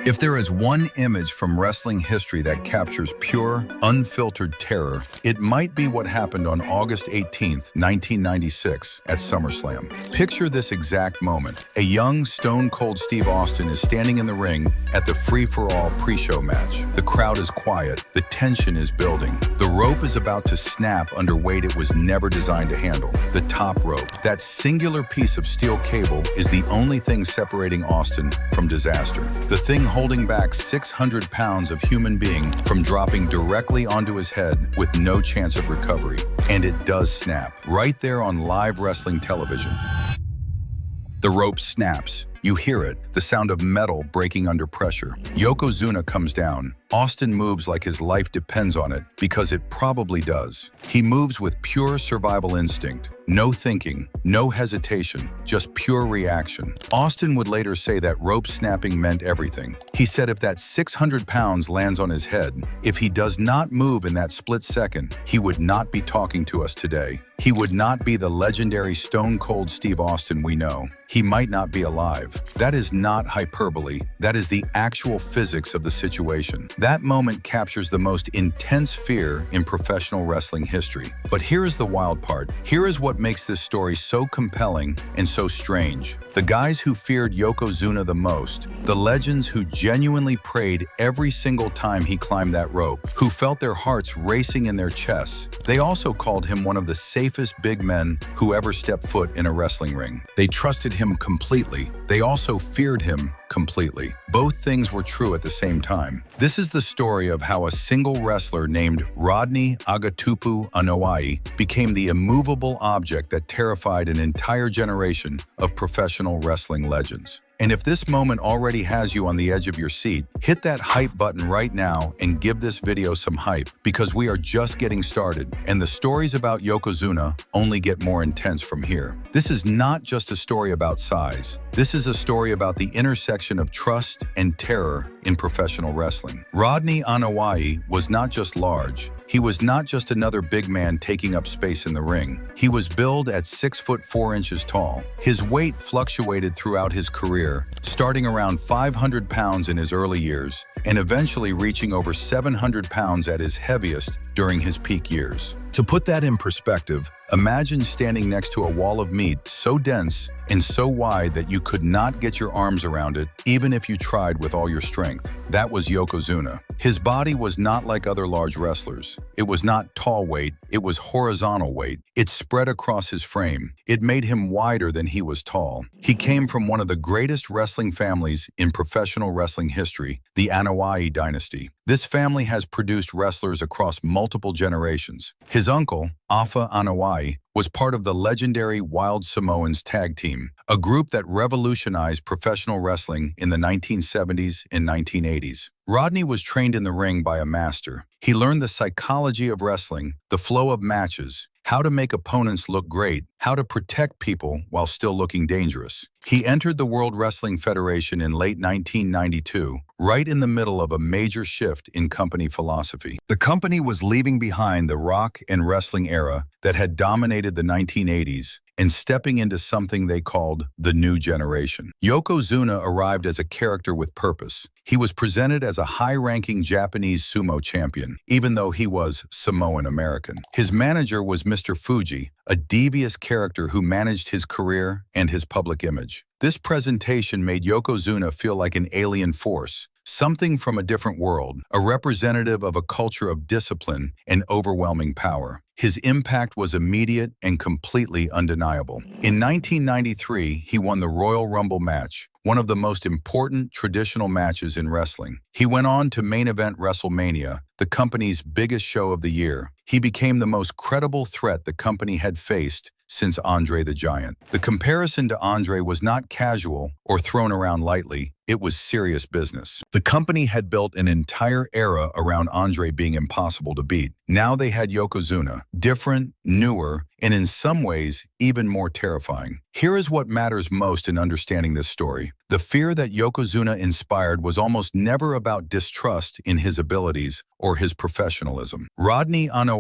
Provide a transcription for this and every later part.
If there is one image from wrestling history that captures pure, unfiltered terror, it might be what happened on August 18th, 1996 at SummerSlam. Picture this exact moment. A young, stone-cold Steve Austin is standing in the ring at the free-for-all pre-show match. The crowd is quiet. The tension is building. The rope is about to snap under weight it was never designed to handle. The top rope. That singular piece of steel cable is the only thing separating Austin from disaster. The thing holding back 600 pounds of human being from dropping directly onto his head with no chance of recovery. And it does snap, right there on live wrestling television. The rope snaps. You hear it, the sound of metal breaking under pressure. Yokozuna comes down. Austin moves like his life depends on it, because it probably does. He moves with pure survival instinct. No thinking, no hesitation, just pure reaction. Austin would later say that rope snapping meant everything. He said if that 600 pounds lands on his head, if he does not move in that split second, he would not be talking to us today. He would not be the legendary Stone Cold Steve Austin we know. He might not be alive. That is not hyperbole. That is the actual physics of the situation. That moment captures the most intense fear in professional wrestling history. But here is the wild part. Here is what makes this story so compelling and so strange. The guys who feared Yokozuna the most, the legends who genuinely prayed every single time he climbed that rope, who felt their hearts racing in their chests, they also called him one of the safest big men who ever stepped foot in a wrestling ring. They trusted him completely. They also feared him completely. Both things were true at the same time. This is the story of how a single wrestler named Rodney Agatupu Anoa'i became the immovable object that terrified an entire generation of professional wrestling legends. And if this moment already has you on the edge of your seat, hit that hype button right now and give this video some hype, because we are just getting started, and the stories about Yokozuna only get more intense from here. This is not just a story about size. This is a story about the intersection of trust and terror in professional wrestling. Rodney Anoa'i was not just large. He was not just another big man taking up space in the ring. He was billed at 6 foot 4 inches tall. His weight fluctuated throughout his career, starting around 500 pounds in his early years and eventually reaching over 700 pounds at his heaviest during his peak years. To put that in perspective, imagine standing next to a wall of meat so dense and so wide that you could not get your arms around it, even if you tried with all your strength. That was Yokozuna. His body was not like other large wrestlers. It was not tall weight, it was horizontal weight. It spread across his frame. It made him wider than he was tall. He came from one of the greatest wrestling families in professional wrestling history, the Anoa'i dynasty. This family has produced wrestlers across multiple generations. His uncle, Afa Anoa'i, was part of the legendary Wild Samoans tag team, a group that revolutionized professional wrestling in the 1970s and 1980s. Rodney was trained in the ring by a master. He learned the psychology of wrestling, the flow of matches, how to make opponents look great, how to protect people while still looking dangerous. He entered the World Wrestling Federation in late 1992, right in the middle of a major shift in company philosophy. The company was leaving behind the rock and wrestling era that had dominated the 1980s and stepping into something they called the new generation. Yokozuna arrived as a character with purpose. He was presented as a high-ranking Japanese sumo champion, even though he was Samoan American. His manager was Mr. Fuji, a devious character who managed his career and his public image. This presentation made Yokozuna feel like an alien force, something from a different world, a representative of a culture of discipline and overwhelming power. His impact was immediate and completely undeniable. In 1993, he won the Royal Rumble match, one of the most important traditional matches in wrestling. He went on to main event WrestleMania, the company's biggest show of the year. He became the most credible threat the company had faced since Andre the Giant. The comparison to Andre was not casual or thrown around lightly. It was serious business. The company had built an entire era around Andre being impossible to beat. Now they had Yokozuna, different, newer, and in some ways, even more terrifying. Here is what matters most in understanding this story. The fear that Yokozuna inspired was almost never about distrust in his abilities or his professionalism. Rodney Agatupu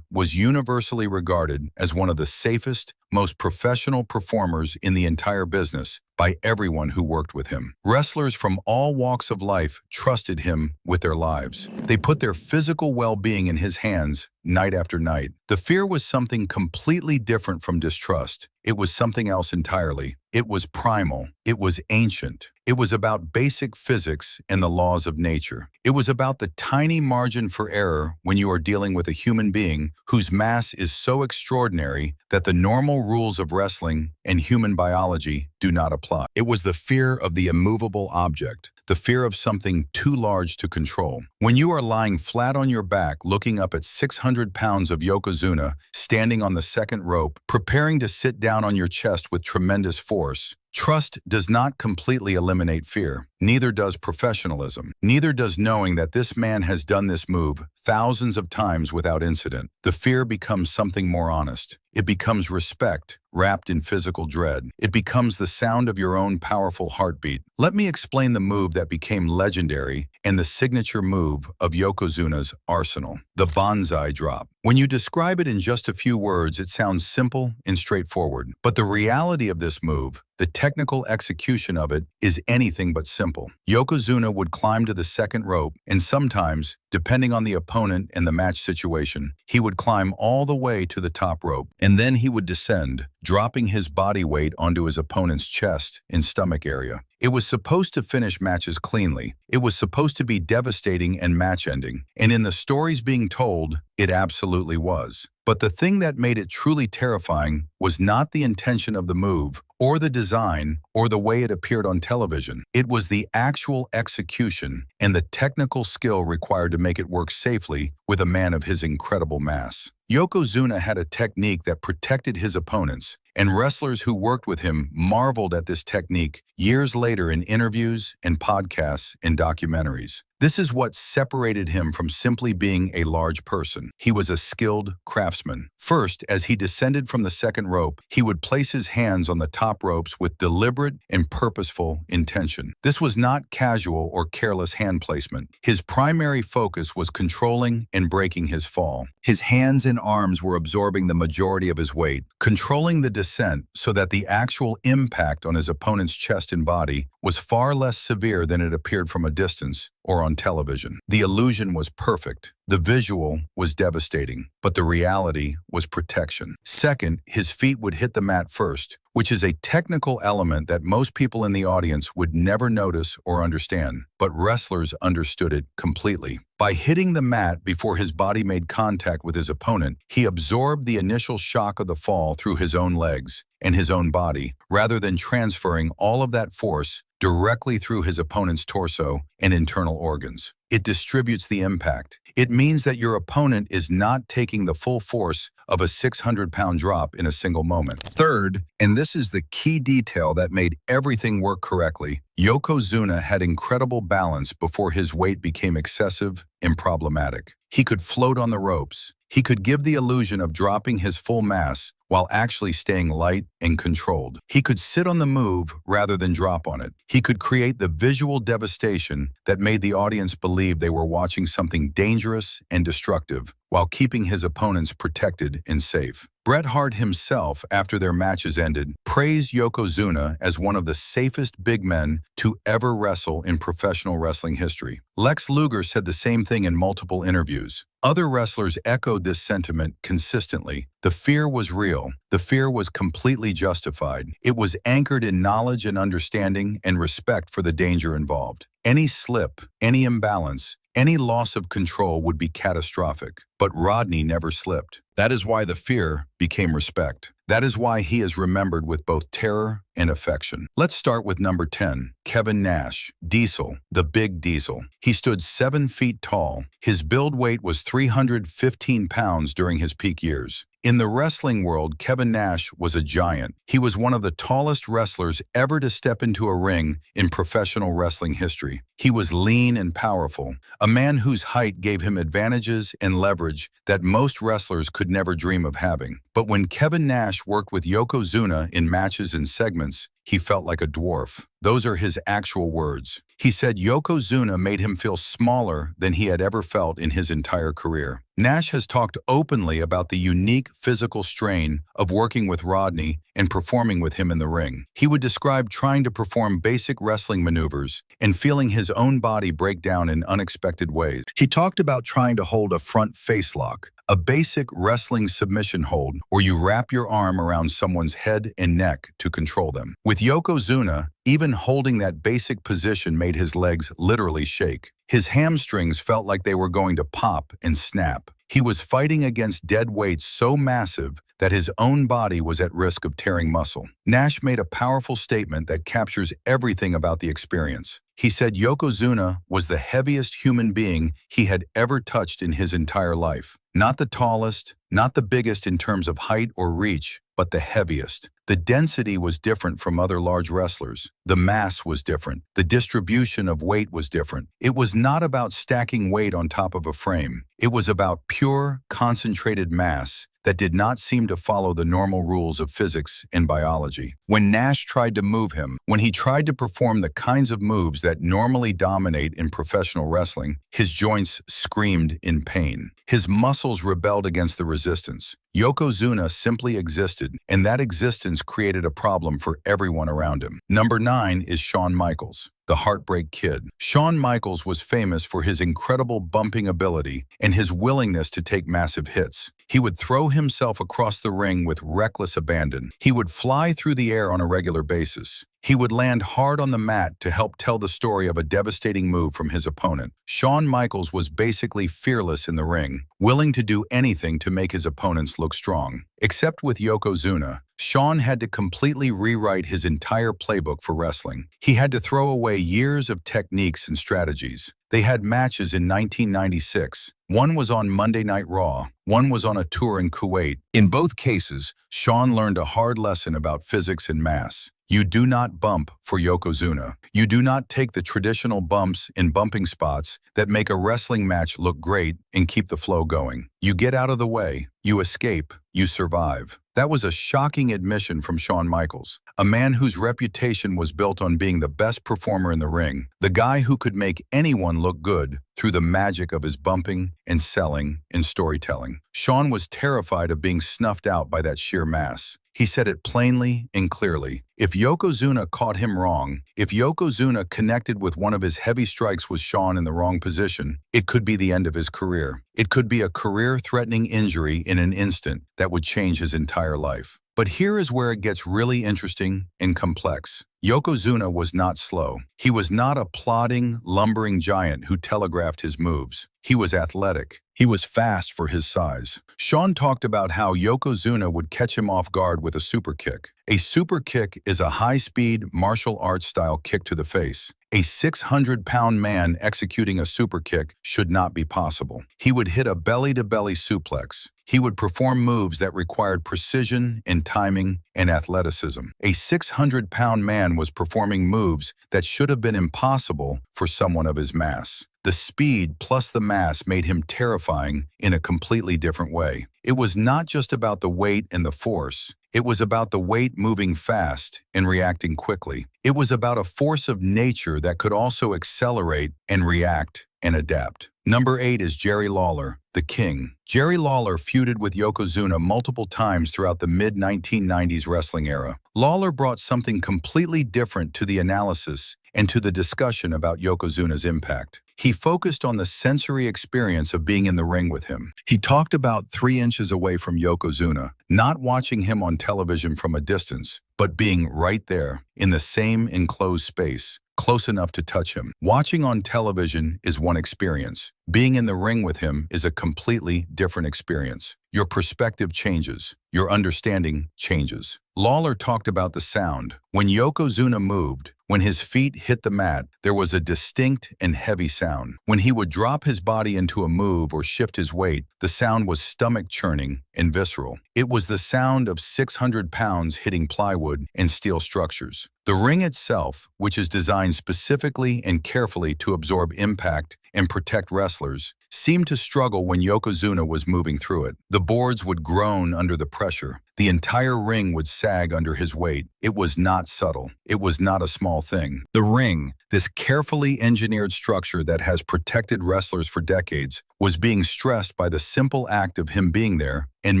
was universally regarded as one of the safest, most professional performers in the entire business by everyone who worked with him. Wrestlers from all walks of life trusted him with their lives. They put their physical well-being in his hands night after night. The fear was something completely different from distrust. It was something else entirely. It was primal. It was ancient. It was about basic physics and the laws of nature. It was about the tiny margin for error when you are dealing with a human being whose mass is so extraordinary that the normal rules of wrestling and human biology do not apply. It was the fear of the immovable object, the fear of something too large to control. When you are lying flat on your back looking up at 600 pounds of Yokozuna standing on the second rope, preparing to sit down on your chest with tremendous force, trust does not completely eliminate fear. Neither does professionalism. Neither does knowing that this man has done this move thousands of times without incident. The fear becomes something more honest. It becomes respect, wrapped in physical dread. It becomes the sound of your own powerful heartbeat. Let me explain the move that became legendary and the signature move of Yokozuna's arsenal, the bonsai drop. When you describe it in just a few words, it sounds simple and straightforward. But the reality of this move, the technical execution of it, is anything but simple. Yokozuna would climb to the second rope, and sometimes, depending on the opponent and the match situation, he would climb all the way to the top rope, and then he would descend, dropping his body weight onto his opponent's chest and stomach area. It was supposed to finish matches cleanly. It was supposed to be devastating and match-ending, and in the stories being told, it absolutely was. But the thing that made it truly terrifying was not the intention of the move, or the design, or the way it appeared on television. It was the actual execution and the technical skill required to make it work safely with a man of his incredible mass. Yokozuna had a technique that protected his opponents, and wrestlers who worked with him marveled at this technique years later in interviews and podcasts and documentaries. This is what separated him from simply being a large person. He was a skilled craftsman. First, as he descended from the second rope, he would place his hands on the top ropes with deliberate and purposeful intention. This was not casual or careless hand placement. His primary focus was controlling and breaking his fall. His hands and arms were absorbing the majority of his weight, controlling the descent so that the actual impact on his opponent's chest and body was far less severe than it appeared from a distance or on television. The illusion was perfect. The visual was devastating, but the reality was protection. Second, his feet would hit the mat first, which is a technical element that most people in the audience would never notice or understand, but wrestlers understood it completely. By hitting the mat before his body made contact with his opponent, he absorbed the initial shock of the fall through his own legs and his own body, rather than transferring all of that force directly through his opponent's torso and internal organs. It distributes the impact. It means that your opponent is not taking the full force of a 600-pound drop in a single moment. Third, and this is the key detail that made everything work correctly, Yokozuna had incredible balance before his weight became excessive and problematic. He could float on the ropes. He could give the illusion of dropping his full mass while actually staying light and controlled. He could sit on the move rather than drop on it. He could create the visual devastation that made the audience believe they were watching something dangerous and destructive, while keeping his opponents protected and safe. Bret Hart himself, after their matches ended, praised Yokozuna as one of the safest big men to ever wrestle in professional wrestling history. Lex Luger said the same thing in multiple interviews. Other wrestlers echoed this sentiment consistently. The fear was real. The fear was completely justified. It was anchored in knowledge and understanding and respect for the danger involved. Any slip, any imbalance, any loss of control would be catastrophic. But Rodney never slipped. That is why the fear became respect. That is why he is remembered with both terror and affection. Let's start with number 10, Kevin Nash, Diesel, the Big Diesel. He stood 7 feet tall. His build weight was 315 pounds during his peak years. In the wrestling world, Kevin Nash was a giant. He was one of the tallest wrestlers ever to step into a ring in professional wrestling history. He was lean and powerful, a man whose height gave him advantages and leverage that most wrestlers could never dream of having. But when Kevin Nash worked with Yokozuna in matches and segments, he felt like a dwarf. Those are his actual words. He said Yokozuna made him feel smaller than he had ever felt in his entire career. Nash has talked openly about the unique physical strain of working with Rodney and performing with him in the ring. He would describe trying to perform basic wrestling maneuvers and feeling his own body break down in unexpected ways. He talked about trying to hold a front face lock, a basic wrestling submission hold where you wrap your arm around someone's head and neck to control them. With Yokozuna, even holding that basic position made his legs literally shake. His hamstrings felt like they were going to pop and snap. He was fighting against dead weights so massive that his own body was at risk of tearing muscle. Nash made a powerful statement that captures everything about the experience. He said Yokozuna was the heaviest human being he had ever touched in his entire life. Not the tallest, not the biggest in terms of height or reach, but the heaviest. The density was different from other large wrestlers. The mass was different. The distribution of weight was different. It was not about stacking weight on top of a frame. It was about pure, concentrated mass that did not seem to follow the normal rules of physics and biology. When Nash tried to move him, when he tried to perform the kinds of moves that normally dominate in professional wrestling, his joints screamed in pain. His muscles rebelled against the resistance. Yokozuna simply existed, and that existence created a problem for everyone around him. Number 9 is Shawn Michaels, the Heartbreak Kid. Shawn Michaels was famous for his incredible bumping ability and his willingness to take massive hits. He would throw himself across the ring with reckless abandon. He would fly through the air on a regular basis. He would land hard on the mat to help tell the story of a devastating move from his opponent. Shawn Michaels was basically fearless in the ring, willing to do anything to make his opponents look strong. Except with Yokozuna, Shawn had to completely rewrite his entire playbook for wrestling. He had to throw away years of techniques and strategies. They had matches in 1996. One was on Monday Night Raw. One was on a tour in Kuwait. In both cases, Shawn learned a hard lesson about physics and mass. You do not bump for Yokozuna. You do not take the traditional bumps in bumping spots that make a wrestling match look great and keep the flow going. You get out of the way, you escape, you survive. That was a shocking admission from Shawn Michaels, a man whose reputation was built on being the best performer in the ring, the guy who could make anyone look good through the magic of his bumping and selling and storytelling. Shawn was terrified of being snuffed out by that sheer mass. He said it plainly and clearly. If Yokozuna caught him wrong, if Yokozuna connected with one of his heavy strikes with Shawn in the wrong position, it could be the end of his career. It could be a career-threatening injury in an instant that would change his entire life. But here is where it gets really interesting and complex. Yokozuna was not slow. He was not a plodding, lumbering giant who telegraphed his moves. He was athletic. He was fast for his size. Shawn talked about how Yokozuna would catch him off guard with a super kick. A super kick is a high-speed, martial arts-style kick to the face. A 600-pound man executing a super kick should not be possible. He would hit a belly-to-belly suplex. He would perform moves that required precision and timing and athleticism. A 600-pound man was performing moves that should have been impossible for someone of his mass. The speed plus the mass made him terrifying in a completely different way. It was not just about the weight and the force. It was about the weight moving fast and reacting quickly. It was about a force of nature that could also accelerate and react and adapt. Number 8 is Jerry Lawler, the King. Jerry Lawler feuded with Yokozuna multiple times throughout the mid-1990s wrestling era. Lawler brought something completely different to the analysis and to the discussion about Yokozuna's impact. He focused on the sensory experience of being in the ring with him. He talked about 3 inches away from Yokozuna, not watching him on television from a distance, but being right there, in the same enclosed space, close enough to touch him. Watching on television is one experience. Being in the ring with him is a completely different experience. Your perspective changes. Your understanding changes. Lawler talked about the sound. When Yokozuna moved, When his feet hit the mat, there was a distinct and heavy sound. When he would drop his body into a move or shift his weight, the sound was stomach-churning and visceral. It was the sound of 600 pounds hitting plywood and steel structures. The ring itself, which is designed specifically and carefully to absorb impact and protect wrestlers, seemed to struggle when Yokozuna was moving through it. The boards would groan under the pressure. The entire ring would sag under his weight. It was not subtle. It was not a small thing. The ring, this carefully engineered structure that has protected wrestlers for decades, was being stressed by the simple act of him being there and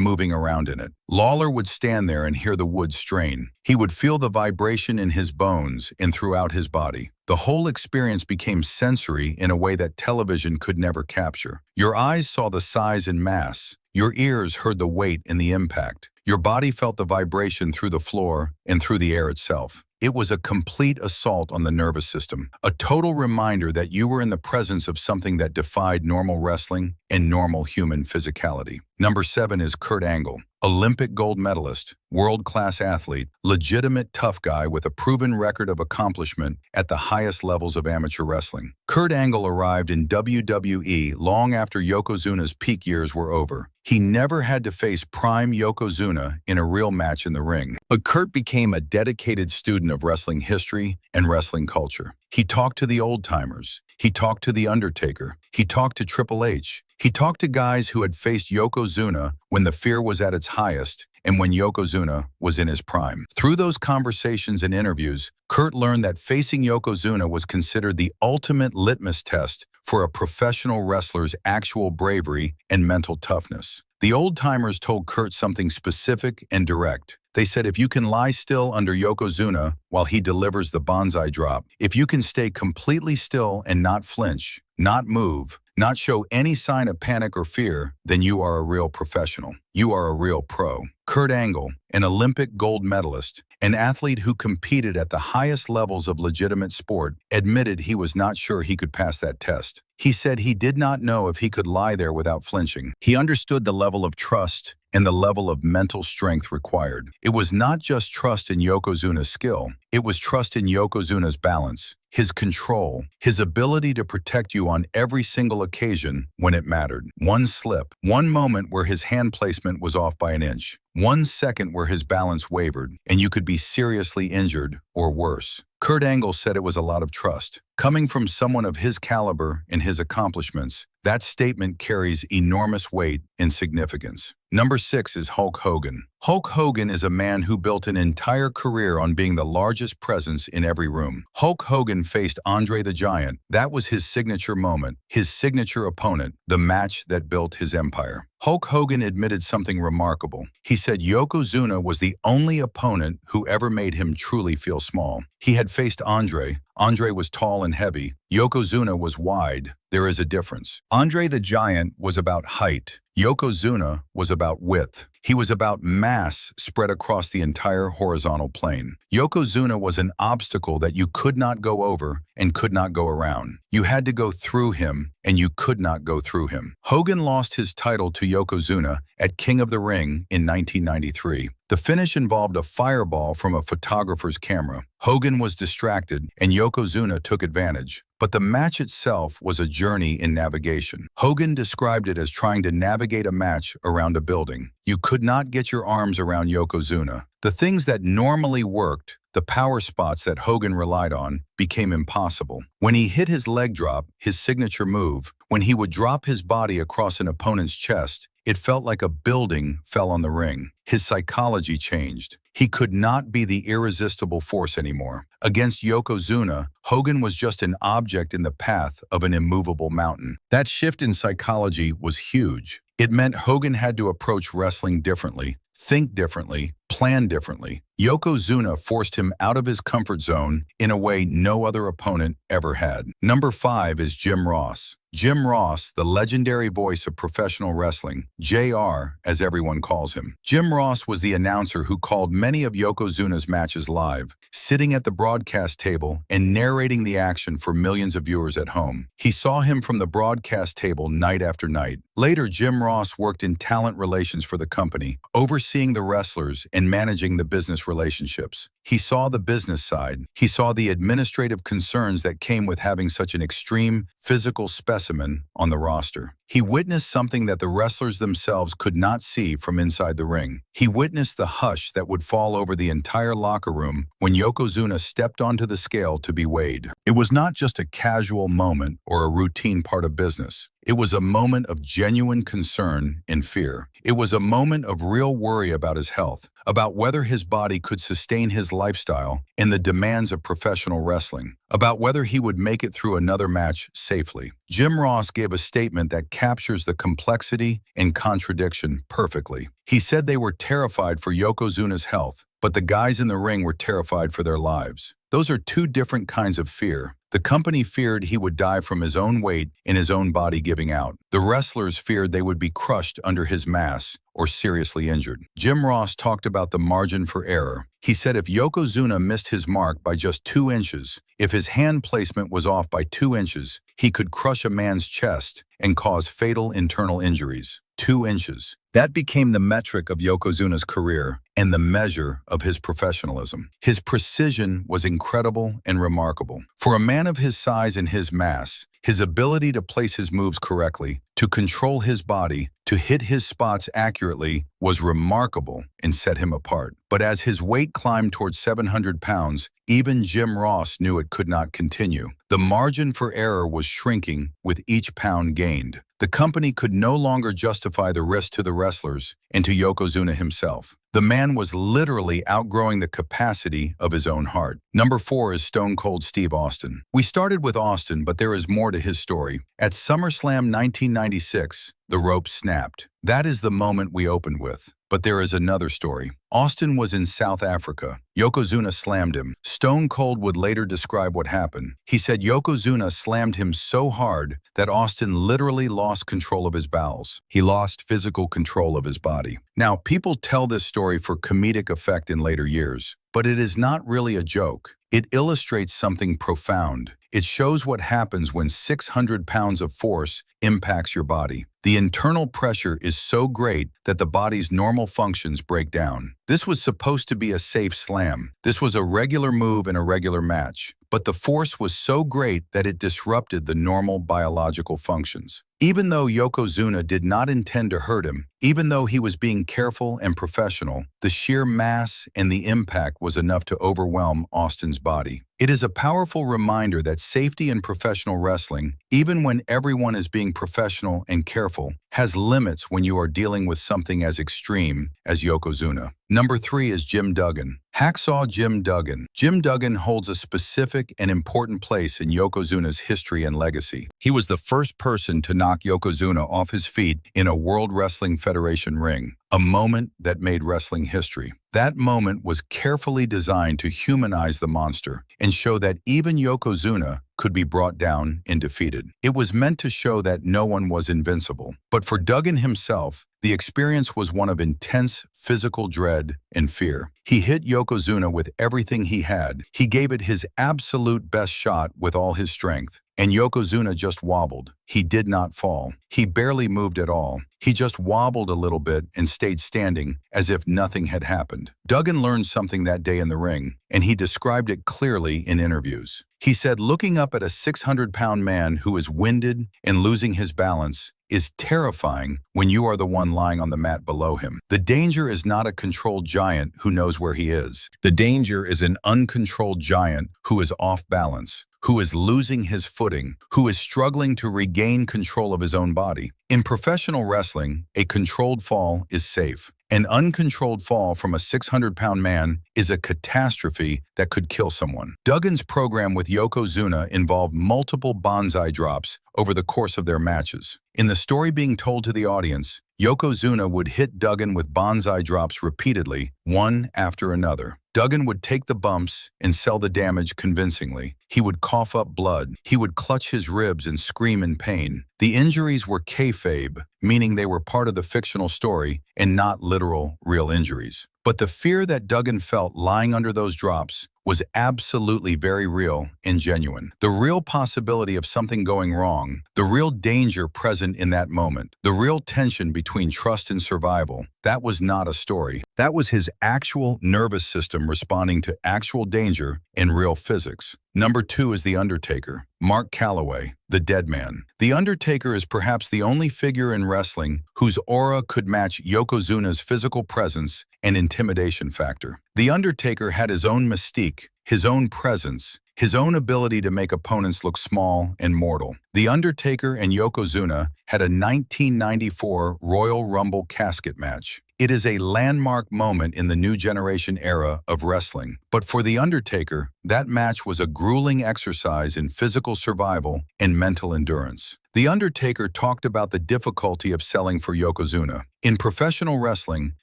moving around in it. Lawler would stand there and hear the wood strain. He would feel the vibration in his bones and throughout his body. The whole experience became sensory in a way that television could never capture. Your eyes saw the size and mass. Your ears heard the weight and the impact. Your body felt the vibration through the floor and through the air itself. It was a complete assault on the nervous system, a total reminder that you were in the presence of something that defied normal wrestling and normal human physicality. Number 7 is Kurt Angle, Olympic gold medalist, world-class athlete, legitimate tough guy with a proven record of accomplishment at the highest levels of amateur wrestling. Kurt Angle arrived in WWE long after Yokozuna's peak years were over. He never had to face prime Yokozuna in a real match in the ring. But Kurt became a dedicated student of wrestling history and wrestling culture. He talked to the old-timers. He talked to The Undertaker. He talked to Triple H. He talked to guys who had faced Yokozuna when the fear was at its highest and when Yokozuna was in his prime. Through those conversations and interviews, Kurt learned that facing Yokozuna was considered the ultimate litmus test for a professional wrestler's actual bravery and mental toughness. The old-timers told Kurt something specific and direct. They said, if you can lie still under Yokozuna while he delivers the bonsai drop, if you can stay completely still and not flinch, not move, not show any sign of panic or fear, then you are a real professional. You are a real pro. Kurt Angle, an Olympic gold medalist, an athlete who competed at the highest levels of legitimate sport, admitted he was not sure he could pass that test. He said he did not know if he could lie there without flinching. He understood the level of trust and the level of mental strength required. It was not just trust in Yokozuna's skill. It was trust in Yokozuna's balance, his control, his ability to protect you on every single occasion when it mattered. One slip, one moment where his hand placement was off by an inch, 1 second where his balance wavered, and you could be seriously injured or worse. Kurt Angle said it was a lot of trust. Coming from someone of his caliber and his accomplishments, that statement carries enormous weight and significance. Number 6 is Hulk Hogan. Hulk Hogan is a man who built an entire career on being the largest presence in every room. Hulk Hogan faced Andre the Giant. That was his signature moment, his signature opponent, the match that built his empire. Hulk Hogan admitted something remarkable. He said Yokozuna was the only opponent who ever made him truly feel small. He had faced Andre. Andre was tall and heavy. Yokozuna was wide. There is a difference. Andre the Giant was about height. Yokozuna was about width. He was about mass spread across the entire horizontal plane. Yokozuna was an obstacle that you could not go over and could not go around. You had to go through him, and you could not go through him. Hogan lost his title to Yokozuna at King of the Ring in 1993. The finish involved a fireball from a photographer's camera. Hogan was distracted, and Yokozuna took advantage. But the match itself was a journey in navigation. Hogan described it as trying to navigate a match around a building. You could not get your arms around Yokozuna. The things that normally worked, the power spots that Hogan relied on, became impossible. When he hit his leg drop, his signature move, when he would drop his body across an opponent's chest, it felt like a building fell on the ring. His psychology changed. He could not be the irresistible force anymore. Against Yokozuna, Hogan was just an object in the path of an immovable mountain. That shift in psychology was huge. It meant Hogan had to approach wrestling differently, think differently, plan differently. Yokozuna forced him out of his comfort zone in a way no other opponent ever had. Number 5 is Jim Ross. Jim Ross, the legendary voice of professional wrestling, JR, as everyone calls him. Jim Ross was the announcer who called many of Yokozuna's matches live, sitting at the broadcast table and narrating the action for millions of viewers at home. He saw him from the broadcast table night after night. Later, Jim Ross worked in talent relations for the company, overseeing the wrestlers and managing the business relationships. He saw the business side. He saw the administrative concerns that came with having such an extreme physical specimen on the roster. He witnessed something that the wrestlers themselves could not see from inside the ring. He witnessed the hush that would fall over the entire locker room when Yokozuna stepped onto the scale to be weighed. It was not just a casual moment or a routine part of business. It was a moment of genuine concern and fear. It was a moment of real worry about his health, about whether his body could sustain his lifestyle and the demands of professional wrestling, about whether he would make it through another match safely. Jim Ross gave a statement that captures the complexity and contradiction perfectly. He said they were terrified for Yokozuna's health, but the guys in the ring were terrified for their lives. Those are two different kinds of fear. The company feared he would die from his own weight and his own body giving out. The wrestlers feared they would be crushed under his mass or seriously injured. Jim Ross talked about the margin for error. He said if Yokozuna missed his mark by just 2 inches, if his hand placement was off by 2 inches, he could crush a man's chest and cause fatal internal injuries. 2 inches. That became the metric of Yokozuna's career and the measure of his professionalism. His precision was incredible and remarkable. For a man of his size and his mass, his ability to place his moves correctly, to control his body, to hit his spots accurately was remarkable and set him apart. But as his weight climbed towards 700 pounds, even Jim Ross knew it could not continue. The margin for error was shrinking with each pound gained. The company could no longer justify the risk to the wrestlers and to Yokozuna himself. The man was literally outgrowing the capacity of his own heart. Number 4 is Stone Cold Steve Austin. We started with Austin, but there is more to his story. At SummerSlam 1996, the rope snapped. That is the moment we opened with. But there is another story. Austin was in South Africa. Yokozuna slammed him. Stone Cold would later describe what happened. He said Yokozuna slammed him so hard that Austin literally lost control of his bowels. He lost physical control of his body. Now, people tell this story for comedic effect in later years, but it is not really a joke. It illustrates something profound. It shows what happens when 600 pounds of force impacts your body. The internal pressure is so great that the body's normal functions break down. This was supposed to be a safe slam. This was a regular move in a regular match. But the force was so great that it disrupted the normal biological functions. Even though Yokozuna did not intend to hurt him, even though he was being careful and professional, the sheer mass and the impact was enough to overwhelm Austin's body. It is a powerful reminder that safety in professional wrestling, even when everyone is being professional and careful, has limits when you are dealing with something as extreme as Yokozuna. Number 3 is Jim Duggan. Hacksaw Jim Duggan. Jim Duggan holds a specific and important place in Yokozuna's history and legacy. He was the first person to knock Yokozuna off his feet in a World Wrestling Federation ring, a moment that made wrestling history. That moment was carefully designed to humanize the monster and show that even Yokozuna could be brought down and defeated. It was meant to show that no one was invincible. But for Duggan himself, the experience was one of intense physical dread and fear. He hit Yokozuna with everything he had. He gave it his absolute best shot with all his strength. And Yokozuna just wobbled. He did not fall. He barely moved at all. He just wobbled a little bit and stayed standing as if nothing had happened. Duggan learned something that day in the ring, and he described it clearly in interviews. He said looking up at a 600-pound man who is winded and losing his balance is terrifying when you are the one lying on the mat below him. The danger is not a controlled giant who knows where he is. The danger is an uncontrolled giant who is off balance, who is losing his footing, who is struggling to regain control of his own body. In professional wrestling, a controlled fall is safe. An uncontrolled fall from a 600-pound man is a catastrophe that could kill someone. Duggan's program with Yokozuna involved multiple bonsai drops over the course of their matches. In the story being told to the audience, Yokozuna would hit Duggan with bonsai drops repeatedly, one after another. Duggan would take the bumps and sell the damage convincingly. He would cough up blood. He would clutch his ribs and scream in pain. The injuries were kayfabe, meaning they were part of the fictional story and not literal, real injuries. But the fear that Duggan felt lying under those drops was absolutely very real and genuine. The real possibility of something going wrong, the real danger present in that moment, the real tension between trust and survival, that was not a story. That was his actual nervous system responding to actual danger in real physics. Number 2 is The Undertaker, Mark Calloway, the dead man. The Undertaker is perhaps the only figure in wrestling whose aura could match Yokozuna's physical presence and intimidation factor. The Undertaker had his own mystique, his own presence, his own ability to make opponents look small and mortal. The Undertaker and Yokozuna had a 1994 Royal Rumble casket match. It is a landmark moment in the new generation era of wrestling. But for The Undertaker, that match was a grueling exercise in physical survival and mental endurance. The Undertaker talked about the difficulty of selling for Yokozuna. In professional wrestling,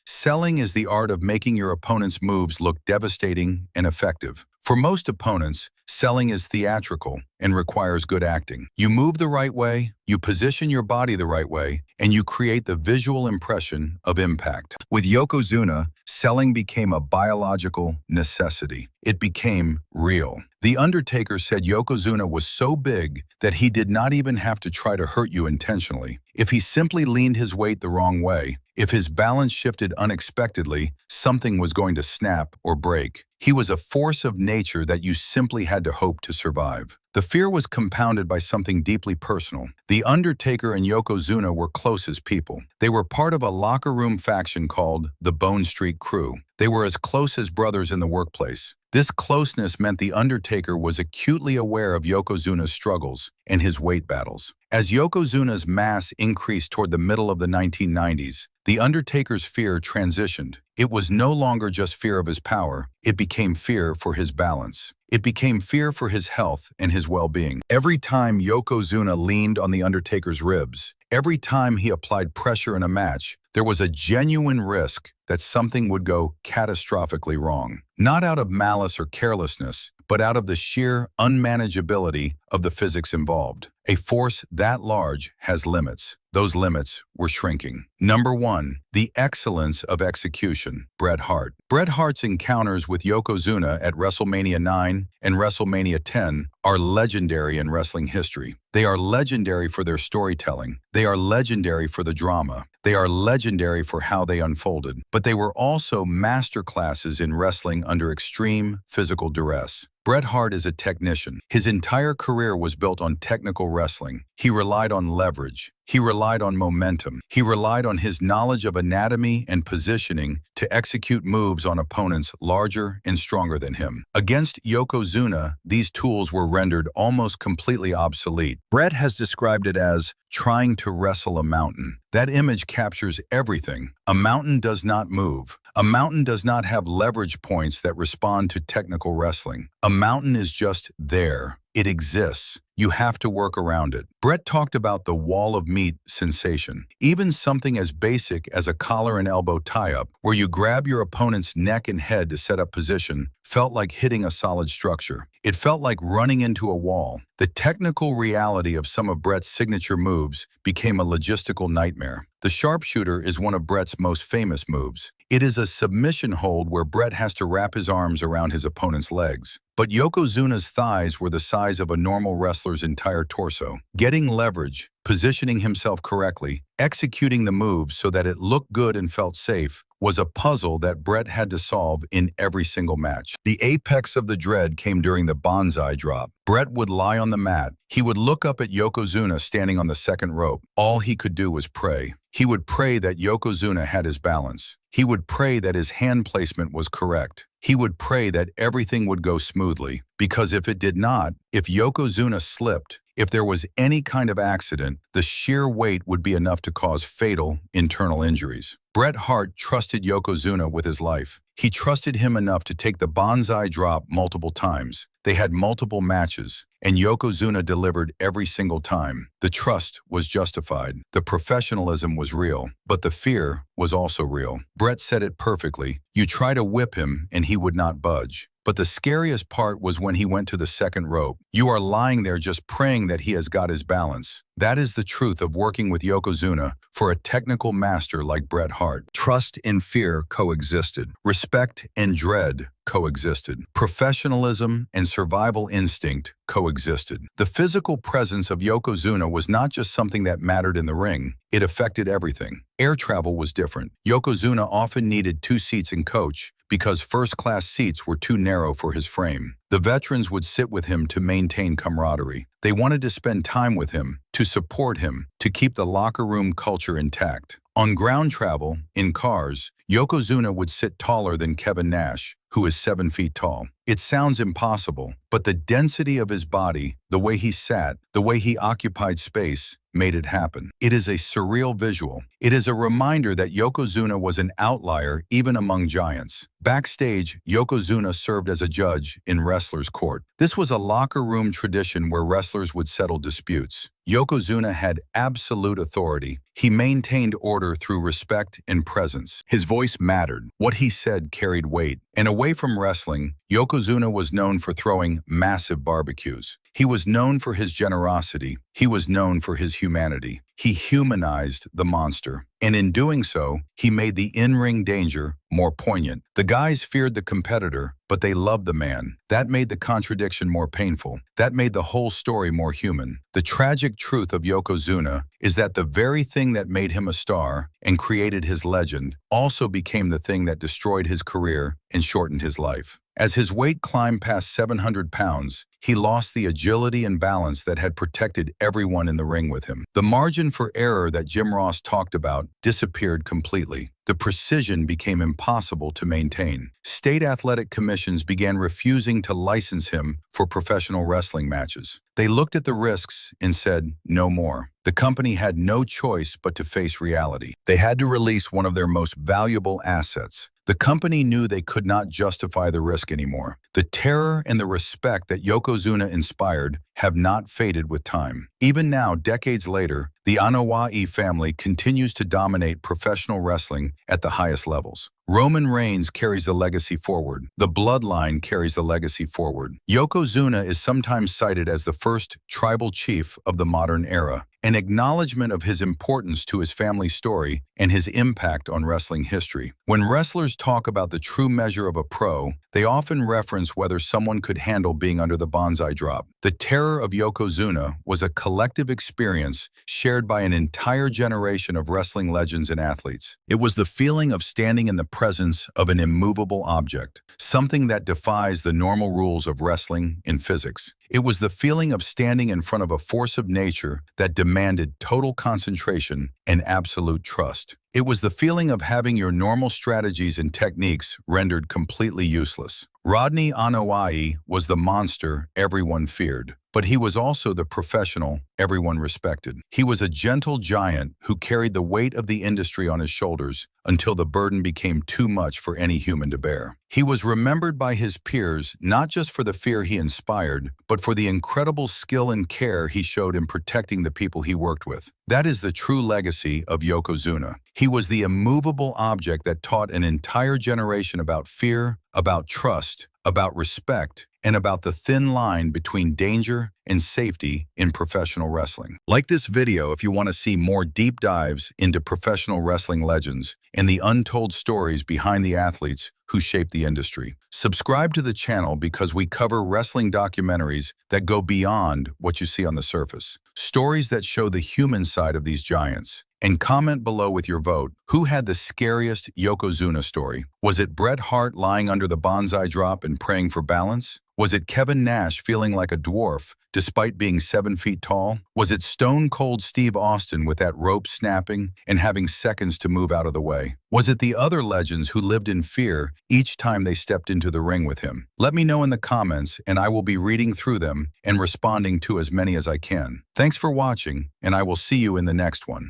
selling is the art of making your opponent's moves look devastating and effective. For most opponents, selling is theatrical and requires good acting. You move the right way, you position your body the right way, and you create the visual impression of impact. With Yokozuna, selling became a biological necessity. It became real. The Undertaker said Yokozuna was so big that he did not even have to try to hurt you intentionally. If he simply leaned his weight the wrong way, if his balance shifted unexpectedly, something was going to snap or break. He was a force of nature that you simply had to hope to survive. The fear was compounded by something deeply personal. The Undertaker and Yokozuna were close as people. They were part of a locker room faction called the Bone Street Crew. They were as close as brothers in the workplace. This closeness meant the Undertaker was acutely aware of Yokozuna's struggles and his weight battles. As Yokozuna's mass increased toward the middle of the 1990s, the Undertaker's fear transitioned. It was no longer just fear of his power, it became fear for his balance. It became fear for his health and his well-being. Every time Yokozuna leaned on the Undertaker's ribs, every time he applied pressure in a match, there was a genuine risk that something would go catastrophically wrong. Not out of malice or carelessness, but out of the sheer unmanageability of the physics involved. A force that large has limits. Those limits were shrinking. Number 1, the excellence of execution, Bret Hart. Bret Hart's encounters with Yokozuna at WrestleMania 9 and WrestleMania 10 are legendary in wrestling history. They are legendary for their storytelling. They are legendary for the drama. They are legendary for how they unfolded. But they were also masterclasses in wrestling under extreme physical duress. Bret Hart is a technician. His entire career was built on technical wrestling. He relied on leverage. He relied on momentum. He relied on his knowledge of anatomy and positioning to execute moves on opponents larger and stronger than him. Against Yokozuna, these tools were rendered almost completely obsolete. Bret has described it as trying to wrestle a mountain. That image captures everything. A mountain does not move. A mountain does not have leverage points that respond to technical wrestling. A mountain is just there. It exists. You have to work around it. Bret talked about the wall of meat sensation. Even something as basic as a collar and elbow tie-up, where you grab your opponent's neck and head to set up position, felt like hitting a solid structure. It felt like running into a wall. The technical reality of some of Bret's signature moves became a logistical nightmare. The sharpshooter is one of Bret's most famous moves. It is a submission hold where Bret has to wrap his arms around his opponent's legs. But Yokozuna's thighs were the size of a normal wrestler's entire torso. Getting leverage, positioning himself correctly, executing the move so that it looked good and felt safe, was a puzzle that Bret had to solve in every single match. The apex of the dread came during the bonsai drop. Bret would lie on the mat. He would look up at Yokozuna standing on the second rope. All he could do was pray. He would pray that Yokozuna had his balance. He would pray that his hand placement was correct. He would pray that everything would go smoothly. Because if it did not, if Yokozuna slipped, if there was any kind of accident, the sheer weight would be enough to cause fatal internal injuries. Bret Hart trusted Yokozuna with his life. He trusted him enough to take the bonsai drop multiple times. They had multiple matches, and Yokozuna delivered every single time. The trust was justified. The professionalism was real, but the fear was also real. Bret said it perfectly. You try to whip him, and he would not budge. But the scariest part was when he went to the second rope. You are lying there just praying that he has got his balance. That is the truth of working with Yokozuna for a technical master like Bret Hart. Trust and fear coexisted. Respect and dread coexisted. Professionalism and survival instinct coexisted. The physical presence of Yokozuna was not just something that mattered in the ring. It affected everything. Air travel was different. Yokozuna often needed 2 seats in coach because first-class seats were too narrow for his frame. The veterans would sit with him to maintain camaraderie. They wanted to spend time with him, to support him, to keep the locker room culture intact. On ground travel, in cars, Yokozuna would sit taller than Kevin Nash, who is 7 feet tall. It sounds impossible, but the density of his body, the way he sat, the way he occupied space, made it happen. It is a surreal visual. It is a reminder that Yokozuna was an outlier even among giants. Backstage, Yokozuna served as a judge in wrestlers' court. This was a locker room tradition where wrestlers would settle disputes. Yokozuna had absolute authority. He maintained order through respect and presence. His voice mattered. What he said carried weight. And away from wrestling, Yokozuna was known for throwing massive barbecues. He was known for his generosity. He was known for his humanity. He humanized the monster. And in doing so, he made the in-ring danger more poignant. The guys feared the competitor, but they loved the man. That made the contradiction more painful. That made the whole story more human. The tragic truth of Yokozuna is that the very thing that made him a star and created his legend also became the thing that destroyed his career and shortened his life. As his weight climbed past 700 pounds, he lost the agility and balance that had protected everyone in the ring with him. The margin for error that Jim Ross talked about disappeared completely. The precision became impossible to maintain. State athletic commissions began refusing to license him for professional wrestling matches. They looked at the risks and said, no more. The company had no choice but to face reality. They had to release one of their most valuable assets. The company knew they could not justify the risk anymore. The terror and the respect that Yokozuna inspired have not faded with time. Even now, decades later, the Anoa'i family continues to dominate professional wrestling at the highest levels. Roman Reigns carries the legacy forward. The bloodline carries the legacy forward. Yokozuna is sometimes cited as the first tribal chief of the modern era, an acknowledgement of his importance to his family story and his impact on wrestling history. When wrestlers talk about the true measure of a pro, they often reference whether someone could handle being under the bonsai drop. The terror of Yokozuna was a collective experience shared by an entire generation of wrestling legends and athletes. It was the feeling of standing in the presence of an immovable object, something that defies the normal rules of wrestling and physics. It was the feeling of standing in front of a force of nature that demanded total concentration and absolute trust. It was the feeling of having your normal strategies and techniques rendered completely useless. Rodney Anoa'i was the monster everyone feared, but he was also the professional everyone respected. He was a gentle giant who carried the weight of the industry on his shoulders until the burden became too much for any human to bear. He was remembered by his peers not just for the fear he inspired, but for the incredible skill and care he showed in protecting the people he worked with. That is the true legacy of Yokozuna. He was the immovable object that taught an entire generation about fear, about trust, about respect, and about the thin line between danger and safety in professional wrestling. Like this video if you want to see more deep dives into professional wrestling legends and the untold stories behind the athletes who shaped the industry. Subscribe to the channel because we cover wrestling documentaries that go beyond what you see on the surface. Stories that show the human side of these giants. And comment below with your vote. Who had the scariest Yokozuna story? Was it Bret Hart lying under the bonsai drop and praying for balance? Was it Kevin Nash feeling like a dwarf despite being 7 feet tall? Was it Stone Cold Steve Austin with that rope snapping and having seconds to move out of the way? Was it the other legends who lived in fear each time they stepped into the ring with him? Let me know in the comments and I will be reading through them and responding to as many as I can. Thanks for watching, and I will see you in the next one.